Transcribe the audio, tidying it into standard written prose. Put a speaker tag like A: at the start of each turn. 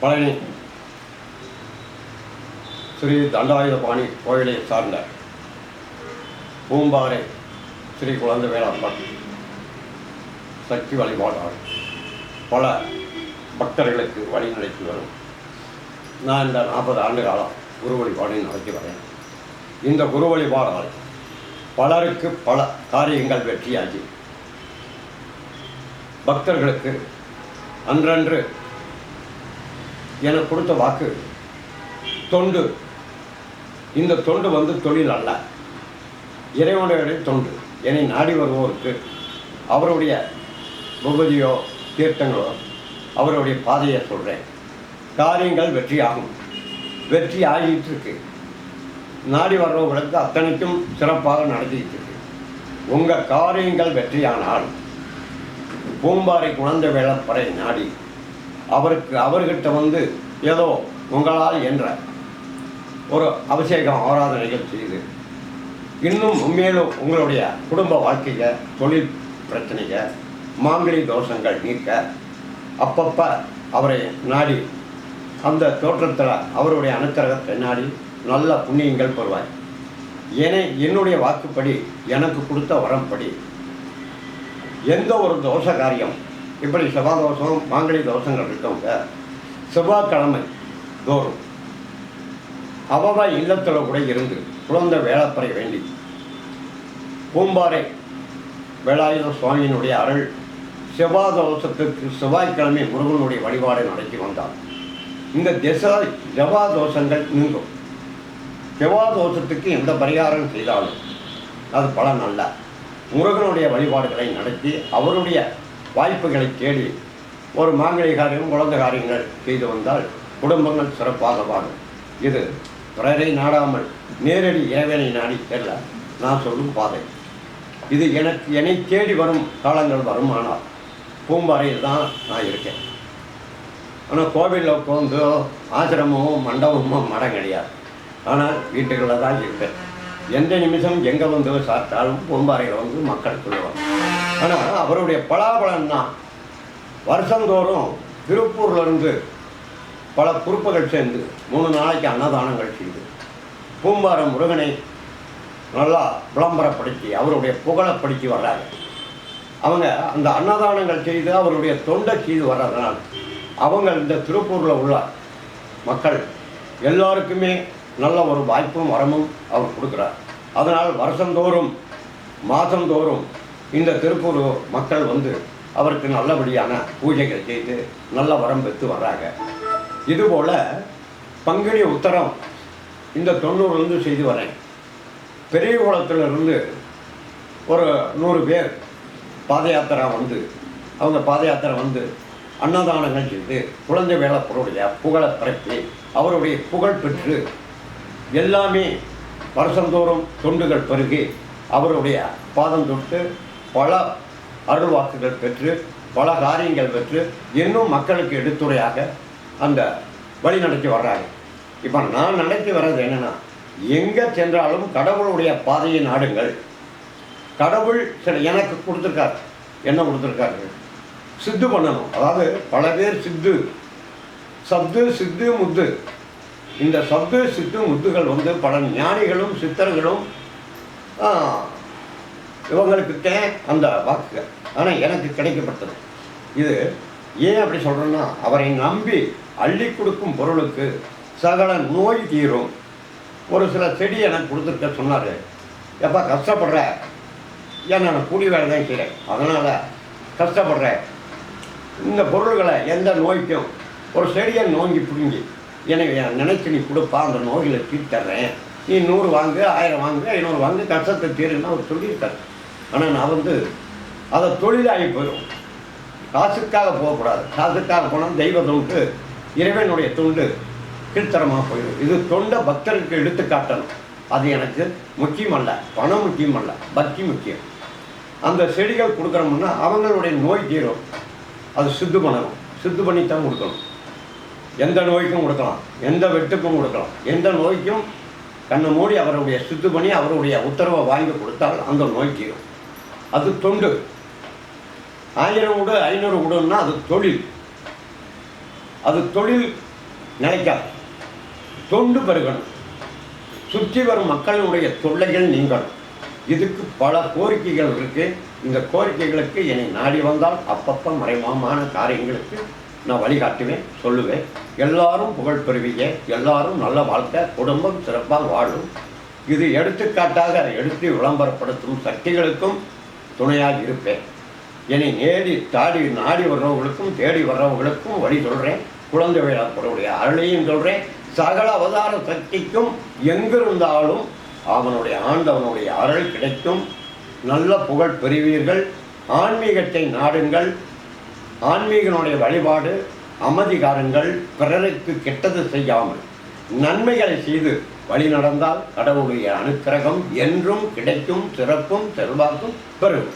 A: பழனி ஸ்ரீ தண்டாயுதபாணி கோயிலை சார்ந்த பூம்பாறை ஸ்ரீ குழந்தை வேளாண்மை சக்தி வழிபாடால் பல பக்தர்களுக்கு வழிநடத்தி வரும். நான் இந்த 40 ஆண்டு காலம் குரு வழிபாடு நடத்தி வரேன். இந்த குரு வழிபாடால் பலருக்கு பல காரியங்கள் வெற்றியாகி பக்தர்களுக்கு அன்றன்று எனக்கு கொடுத்த வாக்கு தொண்டு. இந்த தொண்டு தொழில் அல்ல, இறைவனுடைய தொண்டு. என்னை நாடி வருவோருக்கு அவருடைய விபதியோ தீர்த்தங்களோ அவருடைய பாதையை சொல்கிறேன். காரியங்கள் வெற்றியாகும், வெற்றி ஆகிட்டு இருக்கு. நாடி வர்றவங்களுக்கு அத்தனைக்கும் சிறப்பாக நடத்திக்கிட்டு இருக்கு. உங்கள் காரியங்கள் வெற்றியானால் பூம்பாறை குழந்தை வேளாண்மை நாடி அவர்கிட்ட ஏதோ உங்களால் என்ற ஒரு அபிஷேகம் ஆராதனைகள் செய்து இன்னும் மேலும் உங்களுடைய குடும்ப வாழ்க்கையை, தொழில் பிரச்சனைகள், மாங்கலி தோஷங்கள் நீக்க அப்பப்போ அவரை நாடி அந்த தோற்றத்தில் அவருடைய அனுக்கிரகத்தை நாடி நல்ல புண்ணியங்கள் பெறுவாய். என்னுடைய வாக்குப்படி எனக்கு கொடுத்த வரம்படி எந்த ஒரு தோஷ காரியம் இப்படி செவ்வாய் தோஷம், மாங்கலி தோஷங்கள் இருக்கவங்க செவ்வாய்க்கிழமை தோறும் அவவா இல்லத்தில் கூட இருந்து குழந்தை வேளாப்பறை வேண்டி பூம்பாறை வேலாயுத சுவாமியினுடைய அருள் செவ்வாய் தோஷத்துக்கு செவ்வாய்க்கிழமை முருகனுடைய வழிபாடு நடத்தி வந்தார். இந்த செவ்வாய் தோஷங்கள் நீங்கும். செவ்வாய் தோஷத்துக்கு எந்த பரிகாரம் செய்தாலும் அது பலன் அல்ல. முருகனுடைய வழிபாடுகளை நடத்தி அவருடைய வாய்ப்புகளை தேடி ஒரு மாங்கலி காரியம், குழந்தை காரியங்கள் செய்து வந்தால் குடும்பங்கள் சிறப்பாக வாழும். இது பிறரை நாடாமல் நேரடி இறைவனை நாடி செல்ல நான் சொல்லும் பாதை. இது என்னை தேடி வரும் காலங்கள் வருமானால் பூம்பாறையில் தான் நான் இருக்கேன். ஆனால் கோவிலில் உட்காந்து ஆசிரமமோ மண்டபமோ மடம் கிடையாது. ஆனால் வீட்டுகளில் தான் இருப்பேன். எந்த நிமிஷம் எங்கே சாப்பிட்டாலும் பூம்பாறையில் மக்கள் சொல்லுவாங்க. ஆனால் அவருடைய பலாபலன் தான் வருஷந்தோறும் திருப்பூர்லேருந்து பல குறிப்புகள் சேர்ந்து 3 நாளைக்கு அன்னதானங்கள் செய்து பூம்பாறை முருகனை நல்லா விளம்பரப்படுத்தி அவருடைய புகழப்படுத்தி வர்றாங்க. அவங்க அந்த அன்னதானங்கள் செய்து அவருடைய தொண்டை செய்து வர்றதுனால் அவங்க இந்த திருப்பூரில் உள்ள மக்கள் எல்லாருக்குமே நல்ல ஒரு வாய்ப்பும் வரமும் அவர் கொடுக்குறார். அதனால் வருஷந்தோறும் மாதந்தோறும் இந்த திருப்பூர் மக்கள் அவருக்கு நல்லபடியான பூஜைகள் செய்து நல்ல வரம் பெற்று வர்றாங்க. இதுபோல் பங்குனி உத்தரம் இந்த 90 செய்து வரேன். பெரிய குளத்திலிருந்து ஒரு 100 பேர் பாத யாத்திரை அவங்க பாத யாத்திரை அன்னதானங்கள் செய்து குழந்தை வேளாப்பருடைய புகழை பரப்பி அவருடைய புகழ் பெற்று எல்லாமே வருஷந்தோறும் தொண்டுகள் பெருகி அவருடைய பாதம் தொட்டு பல அருள்வாக்குகள் பெற்று பல காரியங்கள் பெற்று இன்னும் மக்களுக்கு எடுத்துரையாக அந்த வழி நடத்தி வர்றாங்க. இப்போ நான் நடத்தி வர்றது என்னென்னா, எங்கே சென்றாலும் கடவுளுடைய பாதையை நாடுங்கள். கடவுள் எனக்கு கொடுத்துருக்காரு. என்ன கொடுத்துருக்காரு? சித்து பண்ணணும். அதாவது பல பேர் சத்து சித்து முத்து. இந்த சத்து சித்து முத்துகள் பல ஞானிகளும் சித்தர்களும் இவங்களுக்கு அந்த வாக்குகள். ஆனால் எனக்கு கிடைக்கப்பட்டது. இது ஏன் அப்படி சொல்கிறேன்னா, அவரை நம்பி அள்ளி கொடுக்கும் பொருளுக்கு சகல நோய் தீரும். ஒரு சில செடி எனக்கு கொடுத்துருக்க சொன்னார். எப்போ கஷ்டப்படுற, ஏன்னா நான் கூலி வேலை தான் செய்கிறேன், அதனால் கஷ்டப்படுறேன். இந்த பொருள்களை எந்த நோய்க்கும் ஒரு செடியை நோங்கி பிடுங்கி எனக்கு நினைச்சு நீ கொடுப்பா, அந்த நோய்களை தீர்த்தர்றேன். நீ 100 வாங்கு, 1000 வாங்கு, 500 வாங்கு, கஷ்டத்தை தீருன்னு அவர் சொல்லியிருக்காரு. ஆனால் நான் அதை தொழிலாகி போயிடும். காசுக்காக போகக்கூடாது. காசுக்காக போனால் தெய்வ தொண்டு, இறைவனுடைய தொண்டு கீழ்த்தரமாக போயிடும். இது தொண்டை பக்தருக்கு எடுத்து காட்டணும். அது எனக்கு முக்கியம் அல்ல, பணம் முக்கியம் அல்ல, பக்தி முக்கியம். அந்த செடிகள் கொடுக்குறோம்னா அவங்களுடைய நோய் தீரும். அது சித்து பண்ணணும், சித்து பண்ணித்தான் கொடுக்கணும். எந்த நோய்க்கும் கொடுக்கலாம், எந்த வெட்டுக்கும் கொடுக்கலாம். எந்த நோய்க்கும் கண்ணை மூடி அவருடைய சித்து பண்ணி அவருடைய உத்தரவை வாங்கி கொடுத்தால் அந்த நோய் தீரும். அது தொண்டு. 1000 கொடு 500 கொடுன்னா அது தொழில். அது தொழில் நினைக்காது. தொண்டு பெருகணும், சுற்றி வரும் மக்களுடைய தொல்லைகள் நீங்கணும். இதுக்கு பல கோரிக்கைகள் இருக்குது. இந்த கோரிக்கைகளுக்கு என்னை நாடி வந்தால் அப்பப்போ மறைமுகமான காரியங்களுக்கு நான் வழிகாட்டுவேன், சொல்லுவேன். எல்லாரும் புகழ் பெறுவீங்க, எல்லாரும் நல்ல வாழ்க்கை, குடும்பம் சிறப்பாக வாழும். இது எடுத்துக்காட்டாக எடுத்து விளம்பரப்படுத்தும் சக்திகளுக்கும் துணையாக இருப்பேன். என்னை நாடி வர்றவங்களுக்கும் தேடி வர்றவங்களுக்கும் வழி சொல்கிறேன். குழந்தை வேளாப்பருடைய அருளையும் சொல்கிறேன். சகல அவதார சக்திக்கும் எங்கிருந்தாலும் அவனுடைய ஆண்டவனுடைய அருள் கிடைக்கும். நல்ல புகழ் பெறுவீர்கள். ஆன்மீகத்தை நாடுங்கள். ஆன்மீகனுடைய வழிபாடு அமைதிகாரங்கள். பிறருக்கு கெட்டது செய்யாமல் நன்மைகளை செய்து வழி நடந்தால் கடவுளுடைய அனுக்கிரகம் என்றும் கிடைக்கும். சிறப்பும் செல்வாக்கும் பெறும்.